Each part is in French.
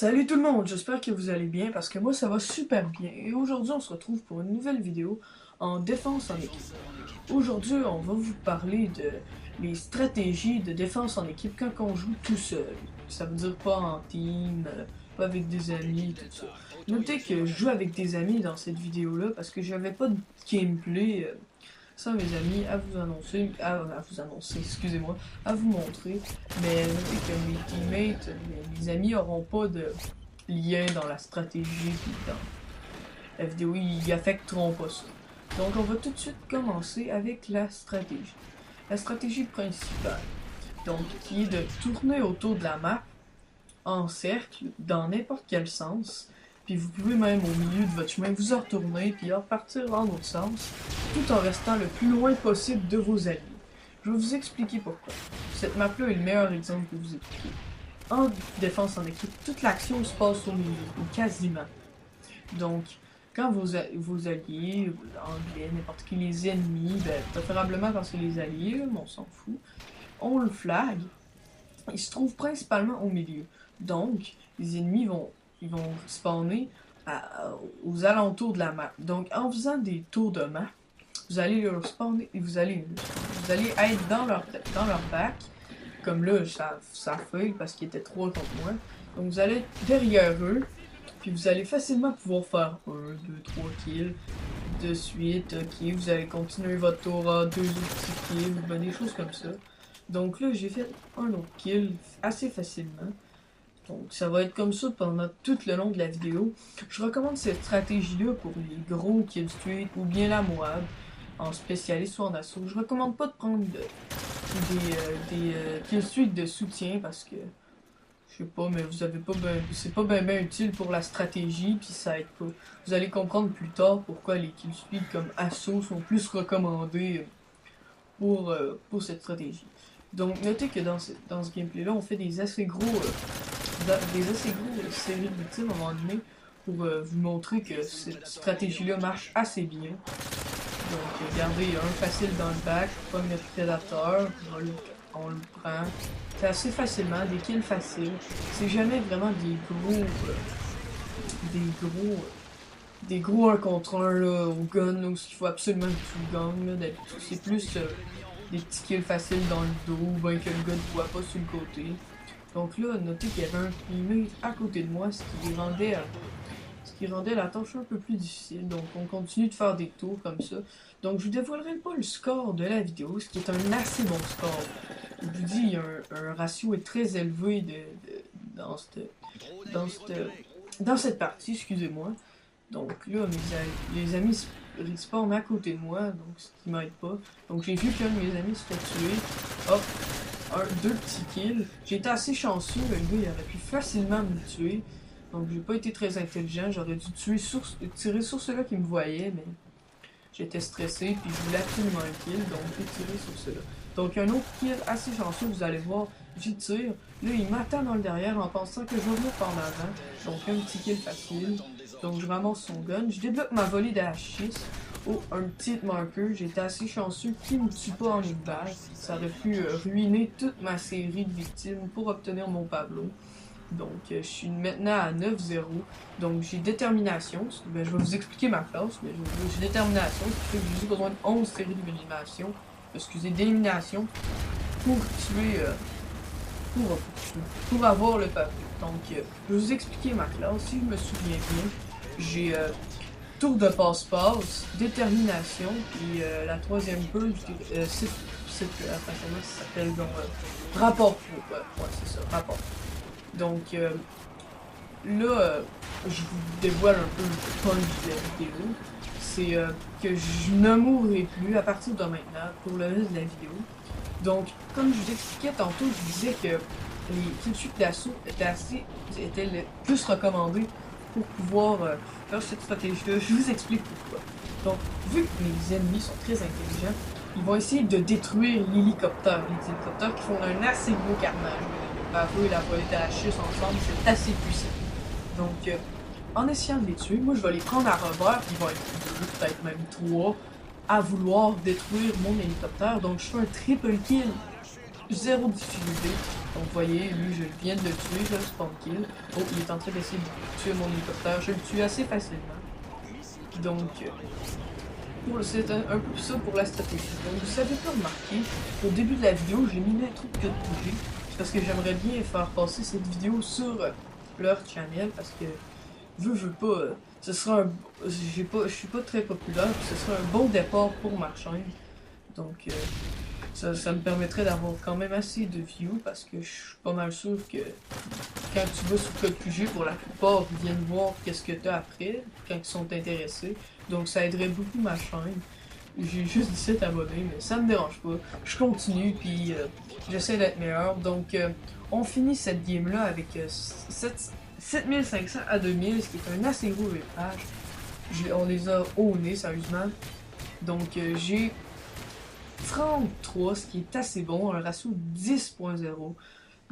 Salut tout le monde, j'espère que vous allez bien parce que moi ça va super bien et aujourd'hui on se retrouve pour une nouvelle vidéo en défense en équipe. Aujourd'hui on va vous parler de les stratégies de défense en équipe quand on joue tout seul. Ça veut dire pas en team, pas avec des amis, tout ça. Notez que je joue avec des amis dans cette vidéo là parce que j'avais pas de gameplay ça mes amis à vous annoncer, excusez-moi, à vous montrer. Mais notez que mes teammates, mes amis auront pas de lien dans la stratégie puis dans la vidéo, ils affecteront pas ça. Donc on va tout de suite commencer avec la stratégie. La stratégie principale, donc qui est de tourner autour de la map en cercle dans n'importe quel sens. Puis vous pouvez même au milieu de votre chemin vous en retourner puis repartir en autre sens, tout en restant le plus loin possible de vos alliés. Je vais vous expliquer pourquoi. Cette map-là est le meilleur exemple pour vous expliquer. En défense en équipe, toute l'action se passe au milieu, ou quasiment. Donc, quand vos alliés, anglais, n'importe qui, les ennemis, préférablement quand c'est les alliés, mais on s'en fout, on le flag, ils se trouvent principalement au milieu. Donc, les ennemis ils vont spawner aux alentours de la map. Donc, en faisant des tours de map, vous allez leur spawner et vous allez être dans leur back. Comme là, ça feuille parce qu'ils étaient 3 contre moi. Donc, vous allez être derrière eux. Puis vous allez facilement pouvoir faire 1, 2, 3 kills de suite. Ok, vous allez continuer votre tour à 2 autres petits kills, des choses comme ça. Donc là, j'ai fait un autre kill assez facilement. Donc ça va être comme ça pendant tout le long de la vidéo. Je recommande cette stratégie-là pour les gros kill streak ou bien la Moab, en spécialiste ou en assaut. Je recommande pas de prendre des kill streak de soutien parce que je sais pas, mais vous avez pas c'est pas bien utile pour la stratégie, puis ça aide pas. Vous allez comprendre plus tard pourquoi les kill streak comme assaut sont plus recommandés pour cette stratégie. Donc notez que dans ce gameplay-là, on fait des assez gros séries de victimes à un moment donné pour vous montrer que cette stratégie-là marche assez bien. Donc regardez, un facile dans le back, pogne notre prédateur, on le prend. C'est assez facilement, des kills faciles. C'est jamais vraiment des gros 1 contre 1 là, au gun, là, où il faut absolument que tu gagnes. C'est plus des petits kills faciles dans le dos, ou bien que le gars ne voit pas sur le côté. Donc là, notez qu'il y avait un teammate à côté de moi, ce qui rendait la tâche un peu plus difficile. Donc on continue de faire des tours comme ça. Donc je vous dévoilerai pas le score de la vidéo, ce qui est un assez bon score. Je vous dis, il y a un ratio est très élevé dans cette partie, excusez-moi. Donc là, les amis respawnent à côté de moi, donc ce qui m'aide pas. Donc j'ai vu qu'un de mes amis se fait tuer. Hop, deux petits kills. J'ai été assez chanceux, le gars il aurait pu facilement me tuer. Donc j'ai pas été très intelligent, j'aurais dû tirer sur ceux-là qui me voyaient, mais j'étais stressé, puis je voulais absolument un kill, donc j'ai tiré sur ceux-là. Donc un autre kill assez chanceux, vous allez voir, j'y tire. Là, il m'attend dans le derrière en pensant que je vais venir par l'avant. Donc un petit kill facile. Donc je ramasse son gun. Je débloque ma volée d'H6. Oh, un petit marker. J'ai été assez chanceux qu'il ne me tue pas en une balle. Ça aurait pu ruiner toute ma série de victimes pour obtenir mon Pablo. Donc je suis maintenant à 9-0. Donc j'ai détermination. Ben, je vais vous expliquer ma classe, mais j'ai détermination, ce qui fait que j'ai juste besoin de 11 séries d'élimination. Excusez, d'élimination pour tuer. Pour avoir le papier. Donc, je vais vous expliquer ma classe. Si je me souviens bien, j'ai tour de passe-passe, détermination, puis la troisième purge, comment ça s'appelle, donc, rapport pro. Ouais, c'est ça, rapport. Donc, là, je vous dévoile un peu le punch de la vidéo. C'est que je ne mourrai plus à partir de maintenant pour le reste de la vidéo. Donc, comme je vous expliquais tantôt, je vous disais que les killstreaks d'assaut étaient le plus recommandés pour pouvoir faire cette stratégie-là. Je vous explique pourquoi. Donc, vu que les ennemis sont très intelligents, ils vont essayer de détruire l'hélicoptère. Les hélicoptères qui font un assez gros carnage. Le Pavlo et la volée d'H6 ensemble, c'est assez puissant. Donc, en essayant de les tuer, moi je vais les prendre à revers, puis ils vont être 2, peut-être même 3, à vouloir détruire mon hélicoptère. Donc je fais un triple kill zéro difficulté. Donc vous voyez, lui je viens de le tuer, là, spawn kill. Oh, il est en train d'essayer de tuer mon hélicoptère. Je le tue assez facilement. Donc, c'est un peu ça pour la stratégie. Donc vous avez pas remarqué, au début de la vidéo, j'ai mis l'intro de Code QG. Parce que j'aimerais bien faire passer cette vidéo sur leur channel. Parce que, veux pas, ce sera un... je suis pas très populaire, ce sera un bon départ pour ma chaîne. Donc, ça me permettrait d'avoir quand même assez de views parce que je suis pas mal sûr que quand tu vas sur Code QG, pour la plupart, ils viennent voir qu'est-ce que tu as après quand ils sont intéressés. Donc ça aiderait beaucoup ma chaîne. J'ai juste 17 abonnés, mais ça me dérange pas. Je continue, puis j'essaie d'être meilleur. Donc on finit cette game-là avec 7500 à 2000, ce qui est un assez gros réglage. On les a ownés, sérieusement. Donc j'ai 33, ce qui est assez bon, un ratio 10.0.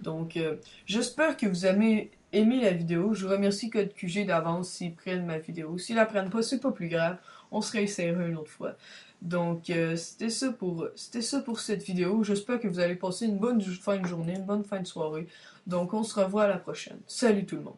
Donc, j'espère que vous avez aimé la vidéo. Je remercie Code QG d'avance s'ils prennent ma vidéo. S'ils la prennent pas, c'est pas plus grave. On se réessayera une autre fois. Donc, c'était ça pour cette vidéo. J'espère que vous allez passer une bonne fin de journée, une bonne fin de soirée. Donc, on se revoit à la prochaine. Salut tout le monde.